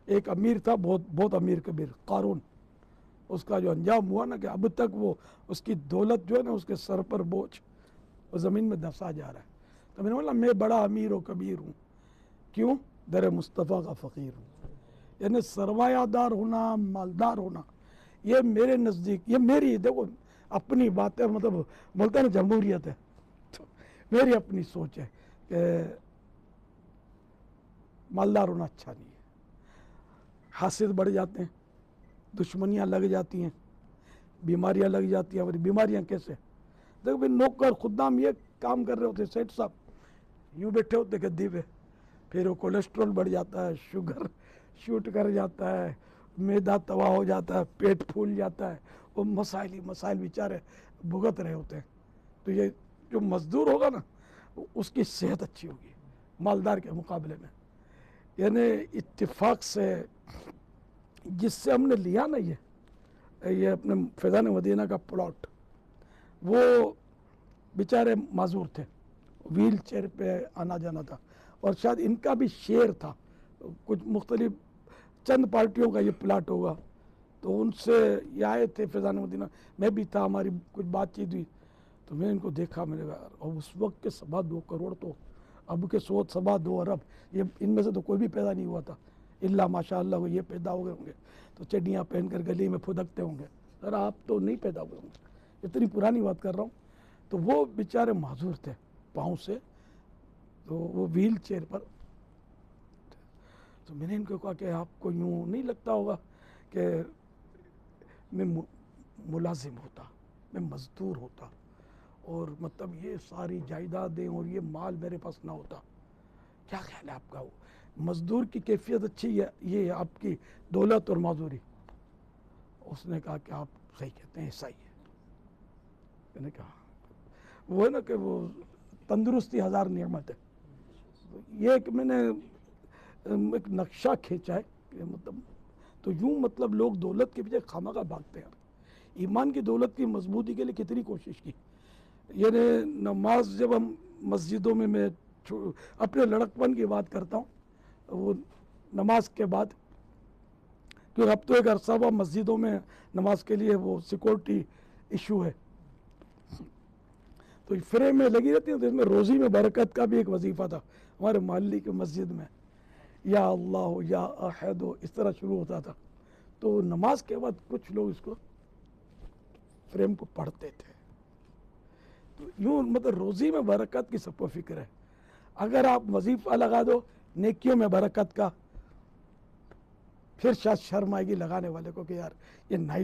एक अमीर था, बहुत बहुत अमीर कबीर, कारून। उसका जो अंजाम हुआ ना कि अब तक वो उसकी दौलत जो है ना उसके सर पर बोझ, वो ज़मीन में दफा जा रहा है। तो मैंने बोला मैं बड़ा अमीर और कबीर हूँ, क्यों? दर मुस्तफ़ा का फ़कीर हूँ। यानी सरमायादार होना, मालदार होना, ये मेरे नज़दीक, ये मेरी, देखो अपनी बात है, मतलब बोलते हैं ना जमहूरियत है, तो मेरी अपनी सोच है कि मालदार होना अच्छा नहीं है। हासिल बढ़ जाते हैं, दुश्मनियाँ लग जाती हैं, बीमारियाँ लग जाती हैं। और बीमारियाँ कैसे? देखो भाई, नौकर खुदाम ये काम कर रहे होते, सेठ साहब यूँ बैठे होते गद्दी पे, फिर वो कोलेस्ट्रॉल बढ़ जाता है, शुगर शूट कर जाता है, मैदा तवा हो जाता है, पेट फूल जाता है, वो मसाइल ही मसाइल बेचारे भुगत रहे होते हैं। तो ये जो मजदूर होगा ना, उसकी सेहत अच्छी होगी मालदार के मुकाबले में। यानी इत्तेफाक से जिससे हमने लिया ना ये अपने फैज़ान मदीना का प्लॉट, वो बेचारे माजूर थे, व्हील चेयर पे आना जाना था, और शायद इनका भी शेयर था, कुछ मुख्तलिफ चंद पार्टियों का ये प्लाट होगा। तो उनसे ये आए थे फैज़ान मदीना, मैं भी था, हमारी कुछ बातचीत हुई। तो मैंने इनको देखा, मैंने कहा यार, और उस वक्त के 2.25 करोड़, तो अब के सोच 2.25 अरब, ये इनमें से तो कोई भी पैदा नहीं हुआ था, इल्ला माशाअल्लाह ये पैदा हो गए होंगे, तो चड्डियाँ पहनकर गली में फुदकते होंगे। सर आप तो नहीं पैदा हुए होंगे, इतनी पुरानी बात कर रहा हूँ। तो वो बेचारे माजूर थे पाँव से, तो वो व्हील चेयर पर। तो मैंने इनको कहा कि आपको यूँ नहीं लगता होगा कि मैं मुलाजिम होता, मैं मजदूर होता, और मतलब ये सारी जायदादें और ये माल मेरे पास ना होता? क्या ख्याल है आपका? मजदूर की कैफियत अच्छी है, ये है आपकी दौलत और माजूरी? उसने कहा कि आप सही कहते हैं, ऐसा ही है। मैंने कहा वो है ना कि वो तंदुरुस्ती हज़ार नेमत है। तो ये एक मैंने एक नक्शा खींचा है कि मतलब, तो यूँ मतलब लोग दौलत के पीछे खामखा भागते हैं। ईमान की दौलत की मजबूती के लिए कितनी कोशिश की। यानी नमाज जब हम मस्जिदों में, मैं अपने लड़कपन की बात करता हूँ, वो नमाज के बाद, क्योंकि अब तो एक अरसा हुआ मस्जिदों में नमाज के लिए वो सिक्योरिटी इशू है, तो फ्रेम में लगी रहती है। तो इसमें रोज़ी में बरकत का भी एक वजीफ़ा था हमारे मोहल्ले की मस्जिद में, या अल्लाह या अहद, इस तरह शुरू होता था। तो नमाज के बाद कुछ लोग इसको फ्रेम को पढ़ते थे। तो यूँ मतलब रोज़ी में बरकत की सबको फिक्र है। अगर आप वजीफ़ा लगा दो नेकियों में बरकत का, फिर शायद शर्म आएगी लगाने वाले को कि यार ये नाइल